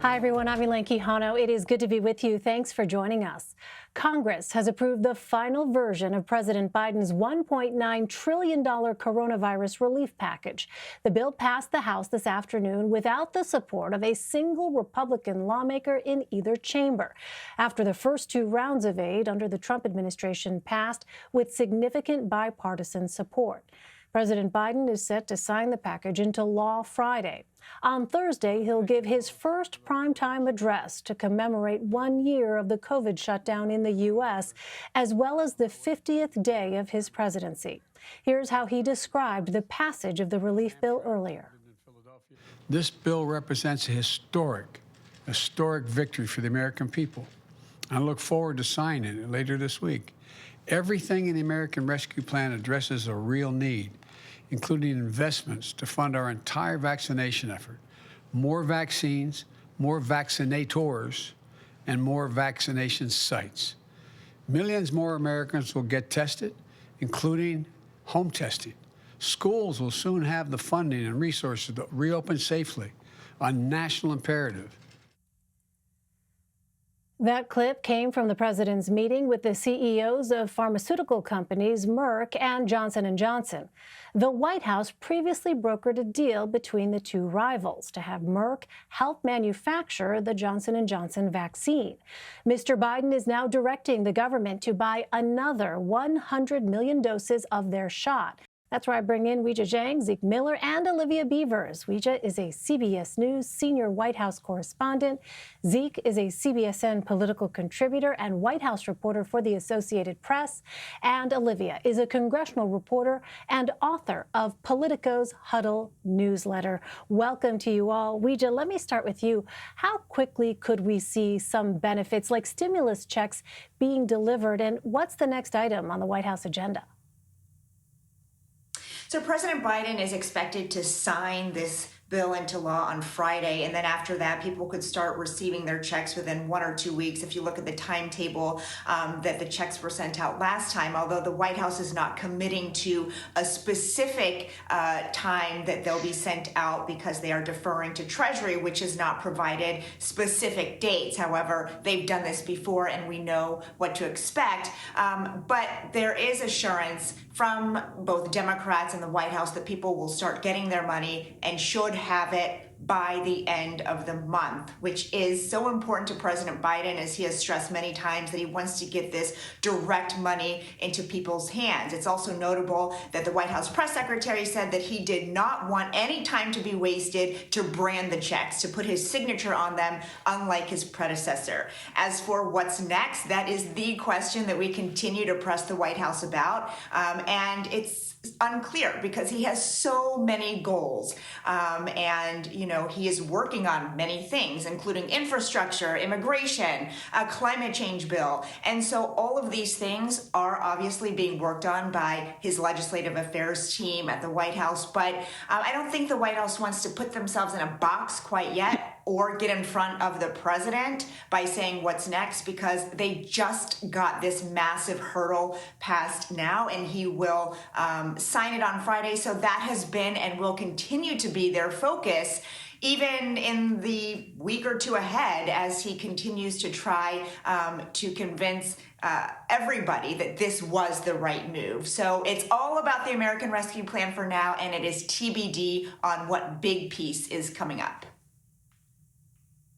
Hi, everyone. I'm Elaine Quijano. It is good to be with you. Thanks for joining us. Congress has approved the final version of President Biden's $1.9 trillion coronavirus relief package. The bill passed the House this afternoon without the support of a single Republican lawmaker in either chamber, after the first two rounds of aid under the Trump administration passed with significant bipartisan support. President Biden is set to sign the package into law Friday. On Thursday, he'll give his first primetime address to commemorate 1 year of the COVID shutdown in the U.S., as well as the 50th day of his presidency. Here's how he described the passage of the relief bill earlier. This bill represents a historic victory for the American people. I look forward to signing it later this week. Everything in the American Rescue Plan addresses a real need, including investments to fund our entire vaccination effort, more vaccines, more vaccinators, and more vaccination sites. Millions more Americans will get tested, including home testing. Schools will soon have the funding and resources to reopen safely, a national imperative. That clip came from the president's meeting with the CEOs of pharmaceutical companies Merck and Johnson & Johnson. The White House previously brokered a deal between the two rivals to have Merck help manufacture the Johnson & Johnson vaccine. Mr. Biden is now directing the government to buy another 100 million doses of their shot. That's where I bring in Weijia Jiang, Zeke Miller, and Olivia Beavers. Weijia is a CBS News senior White House correspondent. Zeke is a CBSN political contributor and White House reporter for the Associated Press. And Olivia is a congressional reporter and author of Politico's Huddle newsletter. Welcome to you all. Weijia, let me start with you. How quickly could we see some benefits like stimulus checks being delivered? And what's the next item on the White House agenda? So President Biden is expected to sign this bill into law on Friday, and then after that, people could start receiving their checks within 1 or 2 weeks. If you look at the timetable that the checks were sent out last time, although the White House is not committing to a specific time that they'll be sent out because they are deferring to Treasury, which has not provided specific dates. However, they've done this before, and we know what to expect. But there is assurance from both Democrats and the White House that people will start getting their money and should have it by the end of the month, which is so important to President Biden, as he has stressed many times that he wants to get this direct money into people's hands. It's also notable that the White House press secretary said that he did not want any time to be wasted to brand the checks, to put his signature on them, unlike his predecessor. As for what's next, that is the question that we continue to press the White House about, and it's unclear because he has so many goals, and he is working on many things, including infrastructure, immigration, a climate change bill. And so all of these things are obviously being worked on by his legislative affairs team at the White House. But I don't think the White House wants to put themselves in a box quite yet or get in front of the president by saying what's next, because they just got this massive hurdle passed now, and he will sign it on Friday. So that has been and will continue to be their focus, even in the week or two ahead, as he continues to try to convince everybody that this was the right move. So it's all about the American Rescue Plan for now, and it is TBD on what big piece is coming up.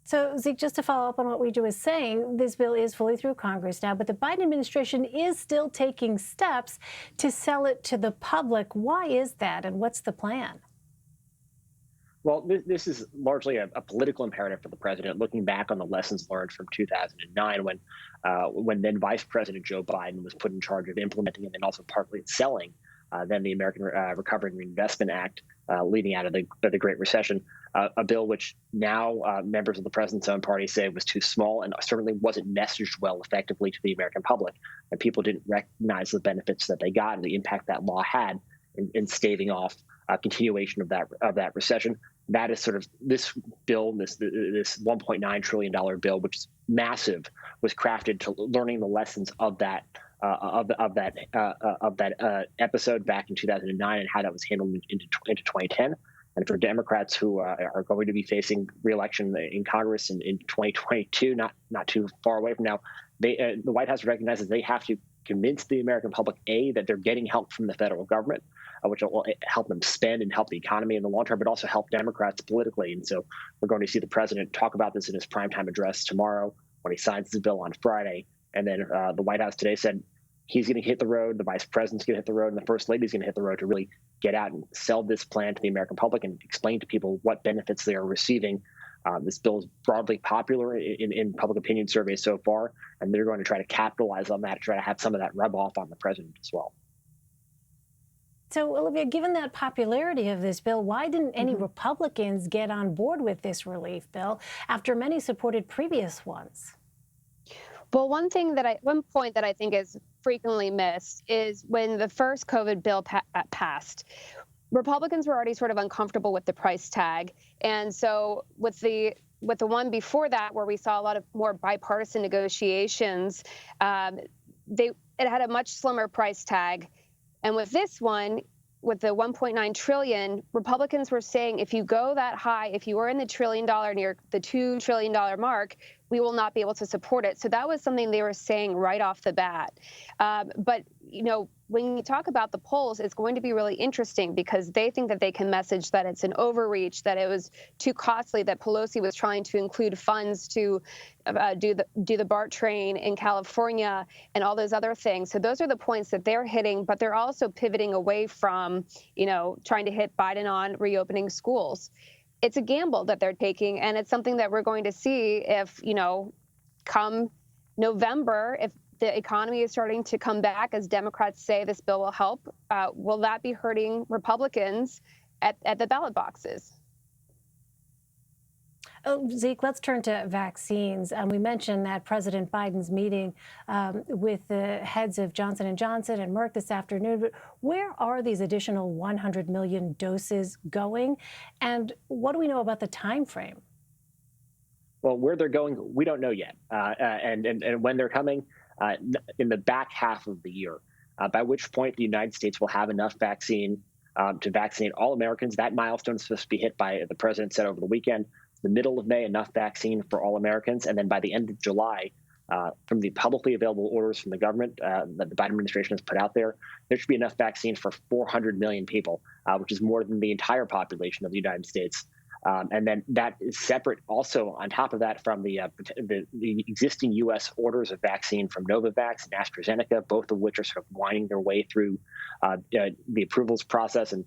So, Zeke, just to follow up on what Weijia was saying, this bill is fully through Congress now, but the Biden administration is still taking steps to sell it to the public. Why is that, and what's the plan? Well, this is largely a political imperative for the president, looking back on the lessons learned from 2009 when then Vice President Joe Biden was put in charge of implementing and then also partly selling then the American Recovery and Reinvestment Act leading out of the Great Recession, a bill which now members of the president's own party say was too small and certainly wasn't messaged well effectively to the American public. And people didn't recognize the benefits that they got and the impact that law had in staving off continuation of that recession. That is sort of this bill, this $1.9 trillion bill, which is massive, was crafted to learning the lessons of that episode back in 2009 and how that was handled into 2010. And for Democrats who are going to be facing re-election in Congress in 2022, not too far away from now, the White House recognizes they have to convince the American public, A, that they're getting help from the federal government, which will help them spend and help the economy in the long term, but also help Democrats politically. And so we're going to see the president talk about this in his primetime address tomorrow when he signs the bill on Friday. And then the White House today said he's going to hit the road, the vice president's going to hit the road, and the first lady's going to hit the road to really get out and sell this plan to the American public and explain to people what benefits they are receiving. This bill is broadly popular in public opinion surveys so far, and they're going to try to capitalize on that, try to have some of that rub off on the president as well. So, Olivia, given that popularity of this bill, why didn't any Republicans get on board with this relief bill after many supported previous ones? Well, one point that I think is frequently missed is when the first COVID bill passed, Republicans were already sort of uncomfortable with the price tag. And so with the one before that, where we saw a lot of more bipartisan negotiations, it had a much slimmer price tag. And with this one, with the $1.9 trillion, Republicans were saying if you go that high, if you are in the $1 trillion near the $2 trillion mark, we will not be able to support it. So that was something they were saying right off the bat. But, when you talk about the polls, it's going to be really interesting because they think that they can message that it's an overreach, that it was too costly, that Pelosi was trying to include funds to do the BART train in California and all those other things. So those are the points that they're hitting, but they're also pivoting away from, trying to hit Biden on reopening schools. It's a gamble that they're taking, and it's something that we're going to see if, come November, if the economy is starting to come back, as Democrats say this bill will help, will that be hurting Republicans at the ballot boxes? Oh, Zeke, let's turn to vaccines. We mentioned that President Biden's meeting with the heads of Johnson & Johnson and Merck this afternoon. But where are these additional 100 million doses going? And what do we know about the time frame? Well, where they're going, we don't know yet. And when they're coming, in the back half of the year, by which point the United States will have enough vaccine to vaccinate all Americans. That milestone is supposed to be hit by, the president said over the weekend, the middle of May, enough vaccine for all Americans. And then by the end of July, from the publicly available orders from the government that the Biden administration has put out there should be enough vaccine for 400 million people, which is more than the entire population of the United States. And then that is separate also on top of that from the existing U.S. orders of vaccine from Novavax and AstraZeneca, both of which are sort of winding their way through the approvals process. And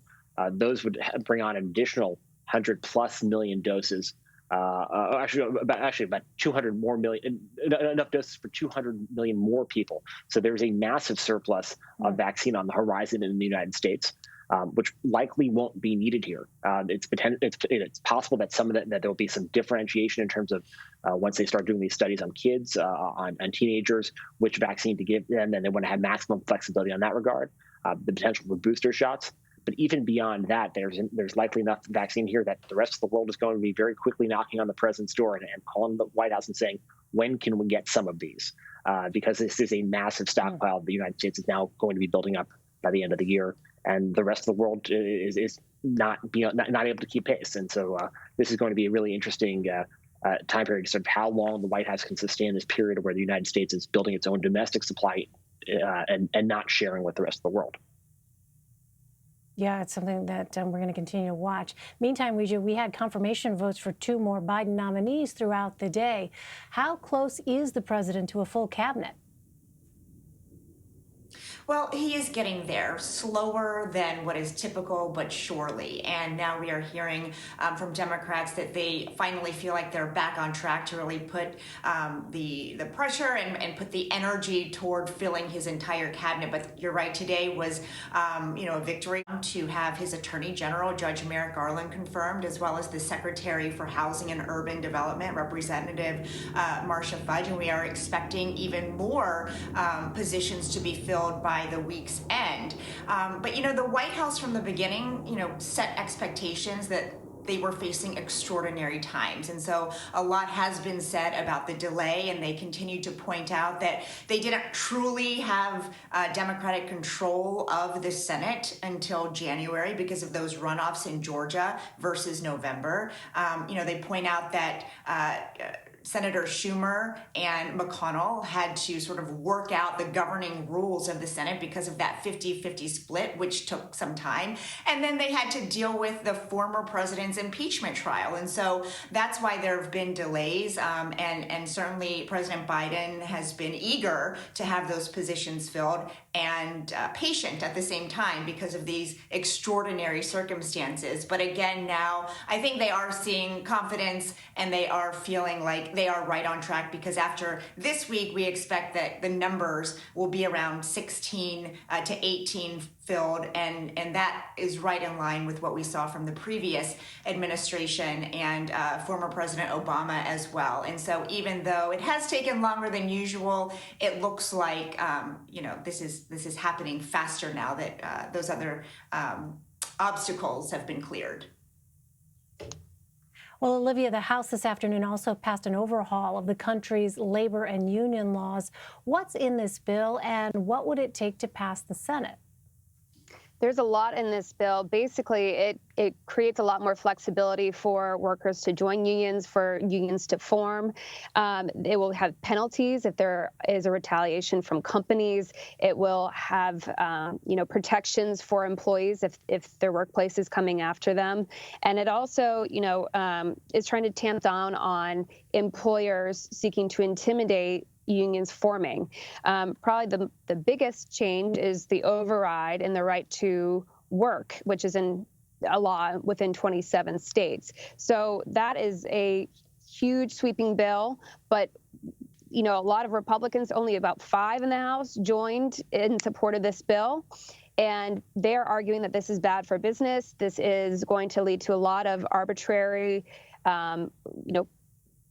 those would bring on an additional 100+ million doses. Actually about 200 more million, enough doses for 200 million more people. So there's a massive surplus of vaccine on the horizon in the United States. Which likely won't be needed here. It's possible that that there will be some differentiation in terms of once they start doing these studies on kids, on teenagers, which vaccine to give them, and they want to have maximum flexibility on that regard. The potential for booster shots, but even beyond that, there's likely enough vaccine here that the rest of the world is going to be very quickly knocking on the president's door and calling the White House and saying, when can we get some of these? Because this is a massive stockpile the United States is now going to be building up by the end of the year. And the rest of the world is not able to keep pace. And so this is going to be a really interesting time period, sort of how long the White House can sustain this period where the United States is building its own domestic supply and not sharing with the rest of the world. Yeah, it's something that we're going to continue to watch. Meantime, Weijia, we had confirmation votes for 2 more Biden nominees throughout the day. How close is the president to a full cabinet? Well, he is getting there, slower than what is typical, but surely. And now we are hearing from Democrats that they finally feel like they're back on track to really put the pressure and put the energy toward filling his entire cabinet. But you're right, today was a victory to have his Attorney General, Judge Merrick Garland, confirmed, as well as the Secretary for Housing and Urban Development, Representative Marcia Fudge. And we are expecting even more positions to be filled by the week's end. But the White House from the beginning, set expectations that they were facing extraordinary times. And so a lot has been said about the delay, and they continue to point out that they didn't truly have Democratic control of the Senate until January because of those runoffs in Georgia versus November. They point out that Senator Schumer and McConnell had to sort of work out the governing rules of the Senate because of that 50-50 split, which took some time. And then they had to deal with the former president's impeachment trial. And so that's why there have been delays. And certainly President Biden has been eager to have those positions filled and patient at the same time because of these extraordinary circumstances. But again, now I think they are seeing confidence and they are feeling like they are right on track, because after this week, we expect that the numbers will be around 16 to 18 filled, and that is right in line with what we saw from the previous administration and former President Obama as well. And so even though it has taken longer than usual, it looks like this is happening faster now that those other obstacles have been cleared. Well, Olivia, the House this afternoon also passed an overhaul of the country's labor and union laws. What's in this bill, and what would it take to pass the Senate? There's a lot in this bill. Basically, it creates a lot more flexibility for workers to join unions, for unions to form. It will have penalties if there is a retaliation from companies. It will have, protections for employees if their workplace is coming after them. And it also, is trying to tamp down on employers seeking to intimidate unions forming. Probably the biggest change is the override and the right to work, which is in a law within 27 states. So that is a huge sweeping bill, but a lot of Republicans, only about 5 in the House, joined in support of this bill. And they're arguing that this is bad for business. This is going to lead to a lot of arbitrary,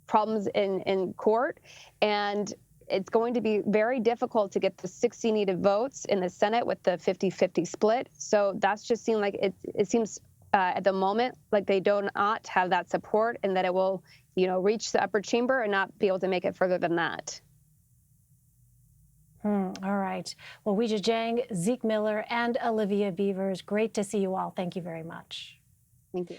problems in court. And it's going to be very difficult to get the 60 needed votes in the Senate with the 50-50 split. So that's just seemed like it seems at the moment like they do not have that support, and that it will, reach the upper chamber and not be able to make it further than that. All right. Well, Weijia Jiang, Zeke Miller, and Olivia Beavers, great to see you all. Thank you very much. Thank you.